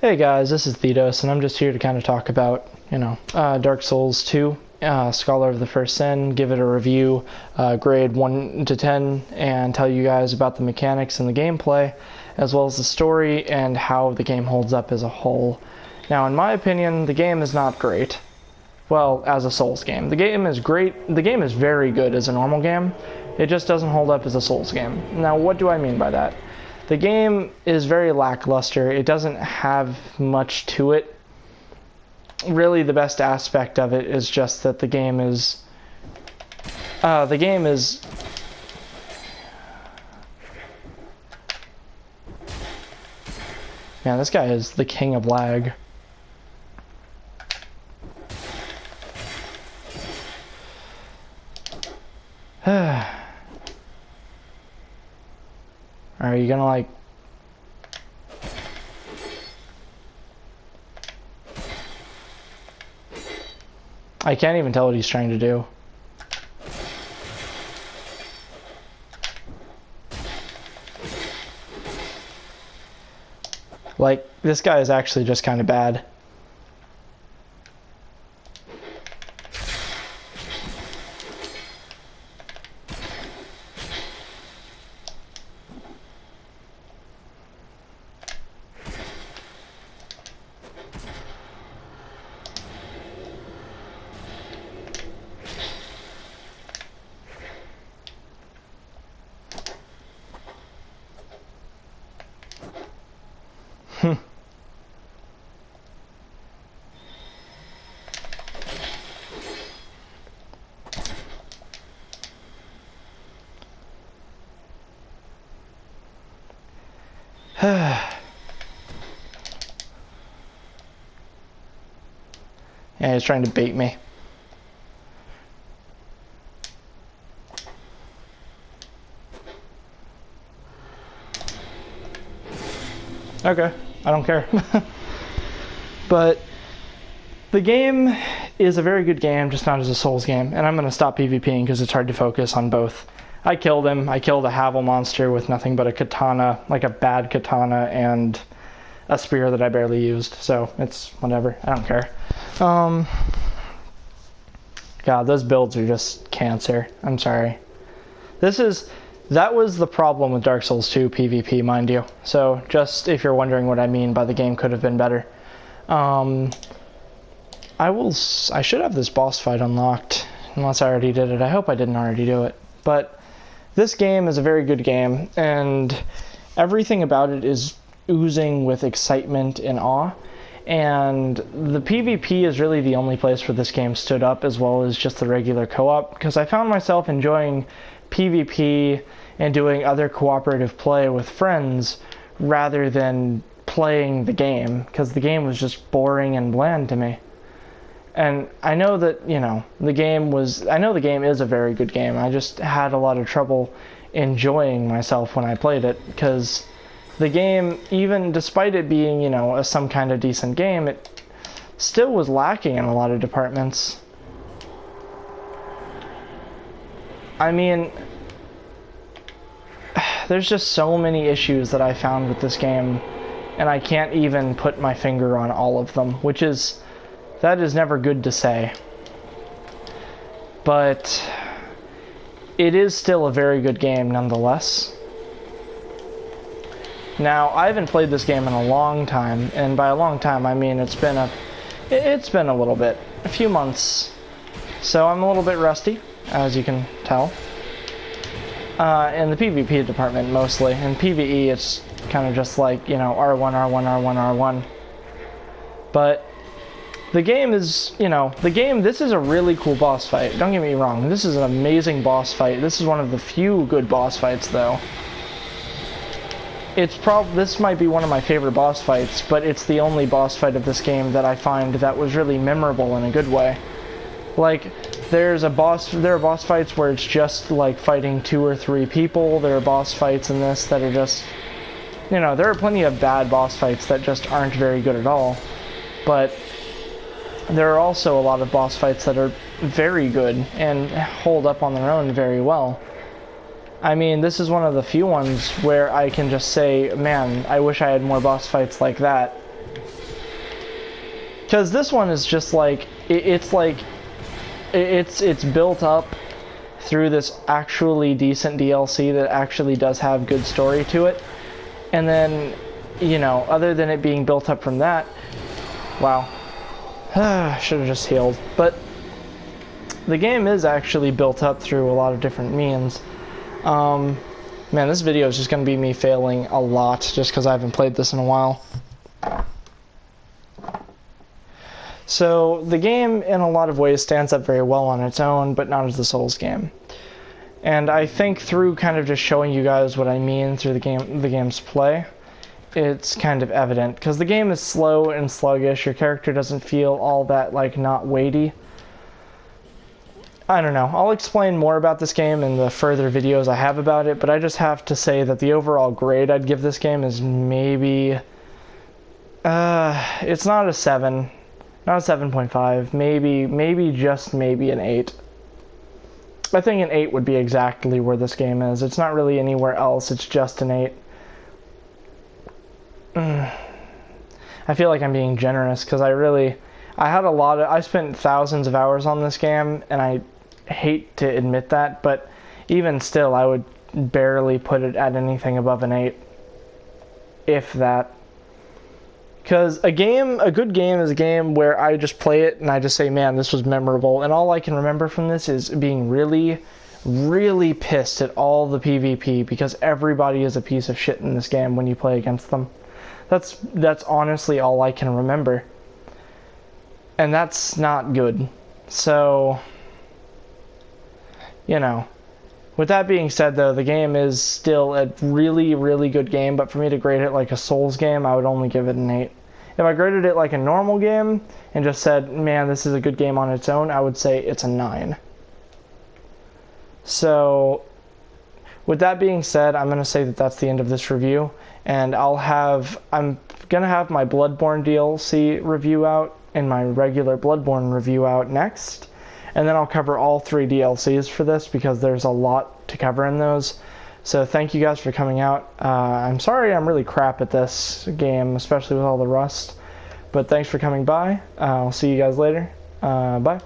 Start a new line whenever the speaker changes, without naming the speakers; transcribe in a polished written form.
Hey guys, this is Thedos, and I'm just here to kind of talk about, Dark Souls 2, Scholar of the First Sin, give it a review, grade 1 to 10, and tell you guys about the mechanics and the gameplay, as well as the story and how the game holds up as a whole. Now, in my opinion, the game is not great. Well, as a Souls game. The game is great. The game is very good as a normal game. It just doesn't hold up as a Souls game. Now, what do I mean by that? The game is very lackluster. It doesn't have much to it. Really, the best aspect of it is just that the game is... Man, this guy is the king of lag. Are you gonna like... I can't even tell what he's trying to do. Like, this guy is actually just kind of bad. Yeah, he's trying to bait me. Okay, I don't care. But the game is a very good game, just not as a Souls game. And I'm going to stop PvPing because it's hard to focus on both. I killed him. I killed a Havel monster with nothing but a katana, like a bad katana, and a spear that I barely used. So it's whatever. I don't care. God, those builds are just cancer. I'm sorry. That was the problem with Dark Souls 2 PvP, mind you. So just if you're wondering what I mean by the game could have been better. I should have this boss fight unlocked, unless I already did it. I hope I didn't already do it. But this game is a very good game, and everything about it is oozing with excitement and awe. And the PvP is really the only place where this game stood up, as well as just the regular co-op, because I found myself enjoying PvP and doing other cooperative play with friends rather than playing the game, because the game was just boring and bland to me. And I know that, the game is a very good game. I just had a lot of trouble enjoying myself when I played it, because the game, even despite it being, some kind of decent game, it still was lacking in a lot of departments. I mean, there's just so many issues that I found with this game, and I can't even put my finger on all of them, that is never good to say. But it is still a very good game nonetheless. Now, I haven't played this game in a long time, and by a long time I mean it's been a little bit, a few months. So I'm a little bit rusty, as you can tell. In the PvP department mostly. In PvE it's kind of just like, R1, R1, R1, R1. But the game is, this is a really cool boss fight. Don't get me wrong, this is an amazing boss fight. This is one of the few good boss fights, though. This might be one of my favorite boss fights, but it's the only boss fight of this game that I find that was really memorable in a good way. Like, there are boss fights where it's just like fighting 2 or 3 people. There are boss fights in this that are just, there are plenty of bad boss fights that just aren't very good at all. But there are also a lot of boss fights that are very good and hold up on their own very well. I mean, this is one of the few ones where I can just say, man, I wish I had more boss fights like that. Because this one is just like, it's built up through this actually decent DLC that actually does have good story to it. And then, you know, other than it being built up from that, wow. Should have just healed. But the game is actually built up through a lot of different means. Man, this video is just going to be me failing a lot just because I haven't played this in a while. So the game in a lot of ways stands up very well on its own, but not as the Souls game. And I think through kind of just showing you guys what I mean through the game's play, it's kind of evident. Because the game is slow and sluggish, your character doesn't feel all that, like, not weighty. I don't know, I'll explain more about this game in the further videos I have about it, but I just have to say that the overall grade I'd give this game is maybe... it's not a 7. Not a 7.5, maybe just maybe an 8. I think an 8 would be exactly where this game is. It's not really anywhere else, it's just an 8. I feel like I'm being generous because I spent thousands of hours on this game, and I hate to admit that, but even still I would barely put it at anything above an 8. If that. Because a good game is a game where I just play it and I just say, man, this was memorable. And all I can remember from this is being really, really pissed at all the PvP because everybody is a piece of shit in this game when you play against them. That's honestly all I can remember. And that's not good. So, you know. With that being said, though, the game is still a really, really good game, but for me to grade it like a Souls game, I would only give it an 8. If I graded it like a normal game and just said, man, this is a good game on its own, I would say it's a 9. So, with that being said, I'm going to say that that's the end of this review, and I'm going to have my Bloodborne DLC review out and my regular Bloodborne review out next. And then I'll cover all 3 DLCs for this because there's a lot to cover in those. So thank you guys for coming out. I'm sorry I'm really crap at this game, especially with all the rust. But thanks for coming by. I'll see you guys later. Bye.